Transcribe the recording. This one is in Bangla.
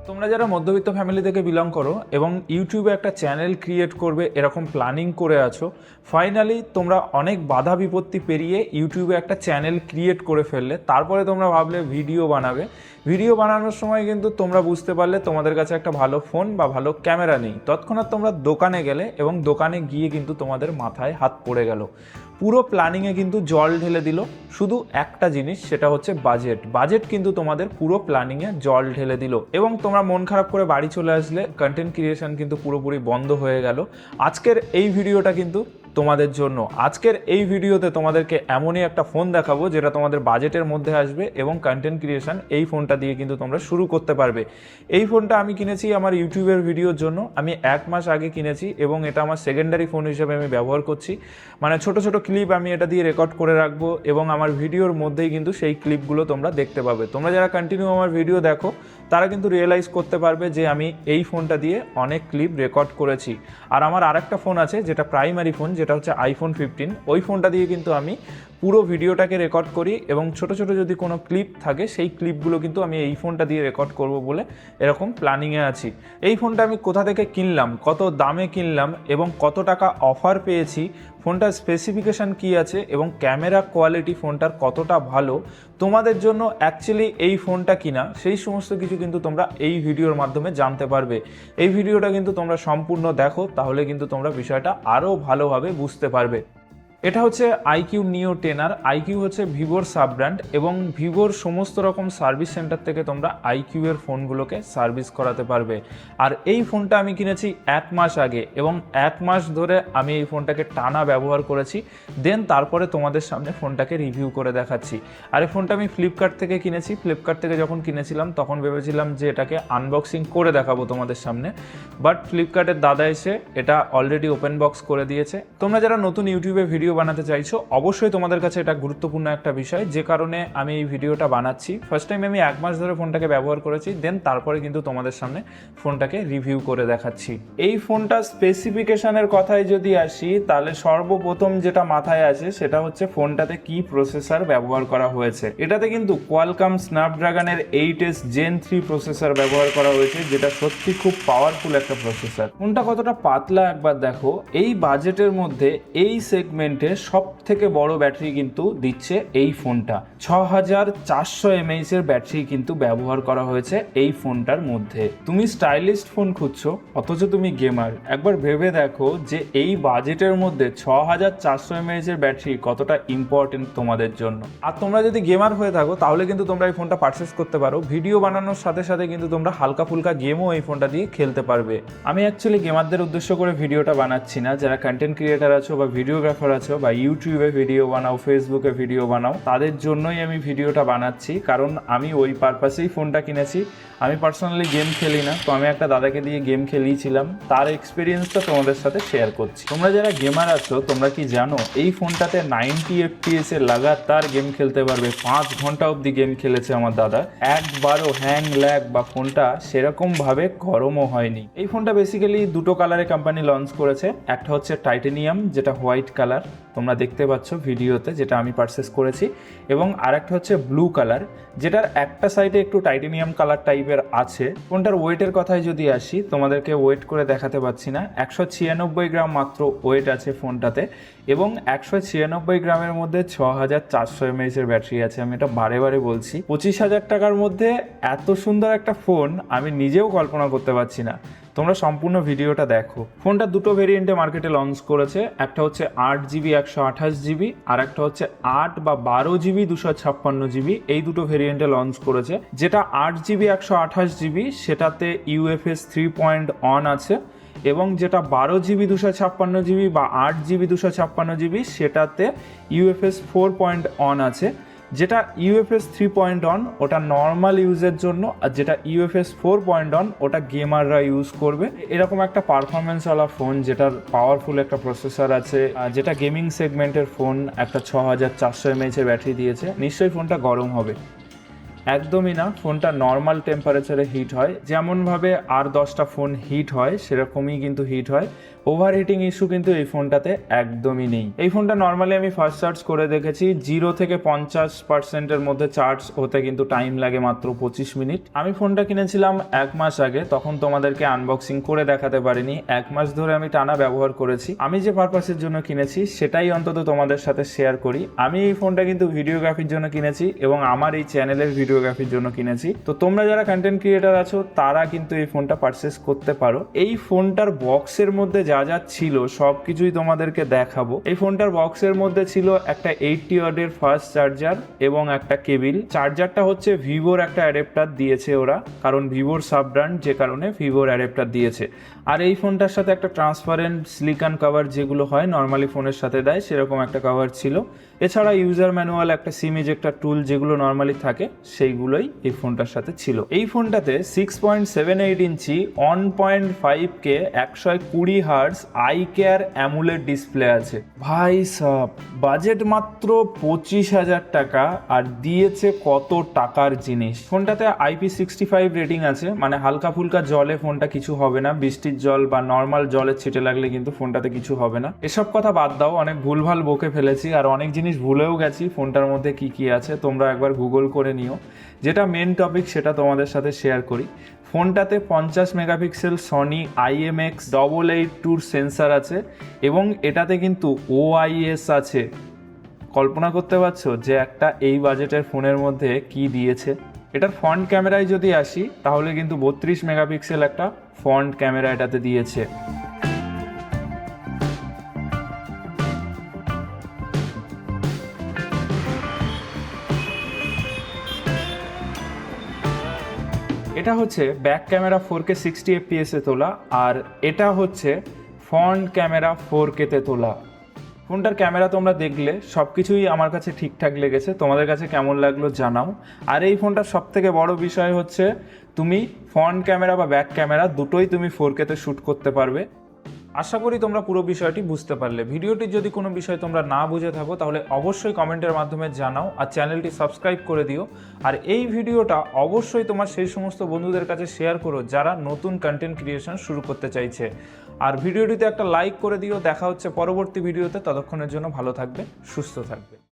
তোমরা যারা মধ্যবিত্ত ফ্যামিলি থেকে বিলং করো এবং ইউটিউবে একটা চ্যানেল ক্রিয়েট করবে এরকম প্ল্যানিং করে আছো, ফাইনালি তোমরা অনেক বাধা বিপত্তি পেরিয়ে ইউটিউবে একটা চ্যানেল ক্রিয়েট করে ফেললে, তারপরে তোমরা ভাবলে ভিডিও বানাবে। ভিডিও বানানোর সময় কিন্তু তোমরা বুঝতে পারলে তোমাদের কাছে একটা ভালো ফোন বা ভালো ক্যামেরা নেই। তৎক্ষণাৎ তোমরা দোকানে গেলে এবং দোকানে গিয়ে কিন্তু তোমাদের মাথায় হাত পড়ে গেল। পুরো প্ল্যানিংয়ে কিন্তু জল ঢেলে দিল শুধু একটা জিনিস, সেটা হচ্ছে বাজেট। বাজেট কিন্তু তোমাদের পুরো প্ল্যানিংয়ে জল ঢেলে দিল এবং তোমরা মন খারাপ করে বাড়ি চলে আসলে। কন্টেন্ট ক্রিয়েশন কিন্তু পুরোপুরি বন্ধ হয়ে গেল। আজকের এই ভিডিওটা কিন্তু তোমাদের জন্য। আজকের এই ভিডিওতে তোমাদেরকে এমনই একটা ফোন দেখাবো যেটা তোমাদের বাজেটের মধ্যে আসবে এবং কন্টেন্ট ক্রিয়েশন এই ফোনটা দিয়ে কিন্তু তোমরা শুরু করতে পারবে। এই ফোনটা আমি কিনেছি আমার ইউটিউবের ভিডিওর জন্য। আমি 1 মাস আগে কিনেছি এবং এটা আমার সেকেন্ডারি ফোন হিসেবে আমি ব্যবহার করছি। মানে ছোট ছোট ক্লিপ আমি এটা দিয়ে রেকর্ড করে রাখবো এবং আমার ভিডিওর মধ্যেই কিন্তু সেই ক্লিপগুলো তোমরা দেখতে পাবে। তোমরা যারা কন্টিনিউ আমার ভিডিও দেখো তারা কিন্তু রিয়েলাইজ করতে পারবে যে আমি এই ফোনটা দিয়ে অনেক ক্লিপ রেকর্ড করেছি। আর আমার আরেকটা ফোন আছে যেটা প্রাইমারি ফোন, যেটা হচ্ছে আইফোন 15। ওই ফোনটা দিয়ে কিন্তু আমি পুরো ভিডিওটাকে রেকর্ড করি এবং ছোট ছোট যদি কোনো ক্লিপ থাকে সেই ক্লিপগুলো কিন্তু আমি এই ফোনটা দিয়ে রেকর্ড করব বলে এরকম প্ল্যানিংয়ে আছি। এই ফোনটা আমি কোথা থেকে কিনলাম, কত দামে কিনলাম এবং কত টাকা অফার পেয়েছি, ফোনটার স্পেসিফিকেশান কী আছে এবং ক্যামেরা কোয়ালিটি ফোনটার কতটা ভালো, তোমাদের জন্য অ্যাকচুয়ালি এই ফোনটা কিনা সেই সমস্ত কিছু কিন্তু তোমরা এই ভিডিওর মাধ্যমে জানতে পারবে। এই ভিডিওটা কিন্তু তোমরা সম্পূর্ণ দেখো, তাহলে কিন্তু তোমরা বিষয়টা আরও ভালোভাবে বুঝতে পারবে। এটা হচ্ছে আইকিউ নিও 10R। আইকিউ হচ্ছে ভিভোর সাব ব্র্যান্ড এবং ভিভোর সমস্ত রকম সার্ভিস সেন্টার থেকে তোমরা আইকিউ এর ফোনগুলোকে সার্ভিস করাতে পারবে। আর এই ফোনটা আমি কিনেছি 1 মাস আগে এবং 1 মাস ধরে আমি এই ফোনটাকে টানা ব্যবহার করেছি। দেন তারপরে তোমাদের সামনে ফোনটাকে রিভিউ করে দেখাচ্ছি। আর এই ফোনটা আমি ফ্লিপকার্ট থেকে কিনেছি। ফ্লিপকার্ট থেকে যখন কিনেছিলাম তখন ভেবেছিলাম যে এটাকে আনবক্সিং করে দেখাবো তোমাদের সামনে, বাট ফ্লিপকার্টের দাদা এসে এটা অলরেডি ওপেন বক্স করে দিয়েছে। তোমরা যারা নতুন ইউটিউবে ভিডিও বানাতে চাইছো, অবশ্যই তোমাদের কাছে এটা গুরুত্বপূর্ণ একটা বিষয়, যে কারণে আমি এই ভিডিওটা বানাচ্ছি। ফার্স্ট টাইম আমি 1 মাস ধরে ফোনটাকে ব্যবহার করেছি, দেন তারপরে কিন্তু তোমাদের সামনে ফোনটাকে রিভিউ করে দেখাচ্ছি। এই ফোনটা স্পেসিফিকেশনের কথায় যদি আসি, তাহলে সর্বপ্রথম যেটা মাথায় আসে সেটা হচ্ছে ফোনটাতে কি প্রসেসর ব্যবহার করা হয়েছে। এটাতে কিন্তু কোয়ালকম স্ন্যাপড্রাগনের 8S Gen 3 প্রসেসর ব্যবহার করা হয়েছে, যেটা সত্যি খুব পাওয়ারফুল একটা প্রসেসর। ফোনটা কতটা পাতলা একবার দেখো। এই বাজেটের মধ্যে এই সেগমেন্টে সব থেকে বড় ব্যাটারি কিন্তু দিচ্ছে এই ফোনটা। 6400 mAh এর ব্যাটারি কিন্তু ব্যবহার করা হয়েছে এই ফোনটার মধ্যে। তুমি স্টাইলিস্ট ফোন খুঁজছো অথচ তুমি গেমার, একবার ভেবে দেখো যে এই বাজেটের মধ্যে 6400 mAh এর ব্যাটারি কতটা ইম্পর্টেন্ট তোমাদের জন্য। আর তোমরা যদি গেমার হয়ে থাকো তাহলে কিন্তু তোমরা এই ফোনটা পারচেস করতে পারো। ভিডিও বানানোর সাথে সাথে কিন্তু তোমরা হালকা ফুলকা গেমও এই ফোনটা দিয়ে খেলতে পারবে। আমি অ্যাকচুয়ালি গেমারদের উদ্দেশ্য করে ভিডিওটা বানাচ্ছি না। যারা কন্টেন্ট ক্রিয়েটার আছো বা ভিডিওগ্রাফার আছো বা ইউটিউবে ভিডিও বানাও, ফেসবুকে ভিডিও বানাও, তাদের জন্যই আমি ভিডিওটা বানাচ্ছি। কারণ আমি ওই পারপাসেই ফোনটা কিনেছি। আমি পার্সোনালি গেম খেলি না, তো আমি একটা দাদাকে দিয়ে গেম খেলিয়েছিলাম, তার এক্সপিরিয়েন্সটা তোমাদের সাথে শেয়ার করছি। তোমরা যারা গেমার আছো তোমরা কি জানো এই ফোনটাতে 90 FPS এ লাগাতার গেম খেলতে পারবে। 5 ঘন্টা অবধি গেম খেলেছে আমার দাদা, একবারও হ্যাং ল্যাগ বা ফোনটা সেরকমভাবে গরমও হয়নি। এই ফোনটা বেসিক্যালি দুটো কালারে কোম্পানি লঞ্চ করেছে। একটা হচ্ছে টাইটেনিয়াম, যেটা হোয়াইট কালার তোমরা দেখতে পাচ্ছ ভিডিওতে, যেটা আমি পারচেস করেছি, এবং আরেকটা হচ্ছে ব্লু কালার, যেটার একটা সাইডে একটু টাইটেনিয়াম কালার টাইপের আছে। ফোনটার ওয়েটের কথায় যদি আসি, তোমাদেরকে ওয়েট করে দেখাতে পাচ্ছি না, 196 গ্রাম মাত্র ওয়েট আছে ফোনটাতে এবং 196 গ্রামের মধ্যে 6400 mAh এর ব্যাটারি আছে। আমি এটা বারে বারে বলছি, 25,000 টাকার মধ্যে এত সুন্দর একটা ফোন আমি নিজেও কল্পনা করতে পারছি না। তোমরা সম্পূর্ণ ভিডিওটা দেখো। ফোনটা দুটো ভেরিয়েন্টে মার্কেটে লঞ্চ করেছে। একটা হচ্ছে 8GB 128GB আর একটা হচ্ছে 8 বা 12GB 256GB। এই দুটো ভেরিয়েন্টে লঞ্চ করেছে। যেটা 8GB 128GB সেটাতে UFS 3.1 আছে এবং যেটা 12GB 256GB বা 8GB 256GB সেটাতে UFS 4.1 আছে। যেটা UFS 3.1 ওটা নর্মাল ইউজের জন্য, আর যেটা UFS 4.1 ওটা গেমাররা ইউজ করবে। এরকম একটা পারফরমেন্সওয়ালা ফোন, যেটার পাওয়ারফুল একটা প্রসেসর আছে, যেটা গেমিং সেগমেন্টের ফোন, একটা 6400 mAh এর ব্যাটারি দিয়েছে, নিশ্চয়ই ফোনটা গরম হবে। একদমই না, ফোনটা নর্মাল টেম্পারেচারে হিট হয়, যেমনভাবে আর 10টা ফোন হিট হয় সেরকমই কিন্তু হিট হয়। ওভার হিটিং ইস্যু কিন্তু এই ফোনটাতে একদমই নেই। এই ফোনটা নর্মালি আমি ফার্স্ট চার্জ করে দেখেছি, 0 থেকে 50%-এর মধ্যে চার্জ হতে কিন্তু টাইম লাগে মাত্র 25 মিনিট। আমি ফোনটা কিনেছিলাম 1 মাস আগে, তখন তোমাদেরকে আনবক্সিং করে দেখাতে পারিনি। 1 মাস ধরে আমি টানা ব্যবহার করেছি। আমি যে পারপাসের জন্য কিনেছি সেটাই অন্তত তোমাদের সাথে শেয়ার করি। আমি এই ফোনটা কিন্তু ভিডিওগ্রাফির জন্য কিনেছি এবং আমার এই চ্যানেলের ভিডিওগ্রাফির জন্য কিনেছি। তো তোমরা যারা কন্টেন্ট ক্রিয়েটার আছো তারা কিন্তু এই ফোনটা পারচেস করতে পারো। এই ফোনটার বক্সের মধ্যে যা যা ছিল সব কিছুই তোমাদেরকে দেখাবো। এই ফোনটার বক্সের মধ্যে ছিল একটা 80 ওয়াটের ফাস্ট চার্জার এবং একটা কেবিল। চার্জারটা হচ্ছে ভিভোর একটা অ্যাডাপ্টার দিয়েছে ওরা, কারণ ভিভোর সাব ব্র্যান্ড, যে কারণে ভিভোর অ্যাডাপ্টার দিয়েছে। আর এই ফোনটার সাথে একটা ট্রান্সপারেন্ট সিলিকন কভার যেগুলো হয় নর্মালি ফোনের সাথে দেয় সেরকম একটা কভার ছিল। এছাড়া ইউজার ম্যানুয়াল, একটা সিম ইজেক্টর টুল যেগুলো নর্মালি থাকে সেইগুলোই এই ফোনটার সাথে ছিল। এই ফোনটাতে 6.78 ইঞ্চি 1.5K 120 hertz eye care amulet display আছে। ভাই সাব, বাজেট মাত্র 25,000 টাকা আর দিয়েছে কত টাকার জিনিস। ফোনটাতে IP65 রেটিং আছে, মানে হালকা ফুলকা জলে ফোনটা কিছু হবে না, বৃষ্টির জল বা নর্মাল জলের ছিটে লাগলে কিন্তু ফোনটাতে কিছু হবে না। এসব কথা বাদ দাও, অনেক ভুলভাল বকে ফেলেছি আর অনেক জিনিস ভুলেও গেছি ফোনটার মধ্যে কি কি আছে। তোমরা একবার গুগল করে নিও। যেটা মেন টপিক সেটা তোমাদের সাথে শেয়ার করি। ফোনটাতে 50 মেগাপিক্সেল সনি IMX882 সেন্সার আছে এবং এটাতে কিন্তু OIS আছে। কল্পনা করতে পারছো যে একটা এই বাজেটের ফোনের মধ্যে কি দিয়েছে। এটার ফ্রন্ট ক্যামেরায় যদি আসি তাহলে কিন্তু 32 মেগাপিক্সেল একটা ফ্রন্ট ক্যামেরা এটাতে দিয়েছে। এটা হচ্ছে ব্যাক ক্যামেরা 4K 60 FPS এ তোলা আর এটা হচ্ছে ফ্রন্ট ক্যামেরা 4K তে তোলা। ফোনটার ক্যামেরা তোমরা দেখলে সব কিছুই আমার কাছে ঠিকঠাক লেগেছে, তোমাদের কাছে কেমন লাগলো জানাও। আর এই ফোনটার সবথেকে বড় বিষয় হচ্ছে তুমি ফ্রন্ট ক্যামেরা বা ব্যাক ক্যামেরা দুটোই তুমি 4K তে শ্যুট করতে পারবে। আশা করি তোমরা পুরো বিষয়টি বুঝতে পারলে। ভিডিওটির যদি কোনো বিষয় তোমরা না বুঝে থাকো তাহলে অবশ্যই কমেন্টের মাধ্যমে জানাও আর চ্যানেলটি সাবস্ক্রাইব করে দিও। আর এই ভিডিওটা অবশ্যই তোমার সেই সমস্ত বন্ধুদের কাছে শেয়ার করো যারা নতুন কন্টেন্ট ক্রিয়েশন শুরু করতে চাইছে। আর ভিডিওটিতে একটা লাইক করে দিও। দেখা হচ্ছে পরবর্তী ভিডিওতে, ততক্ষণের জন্য ভালো থাকবে, সুস্থ থাকবে।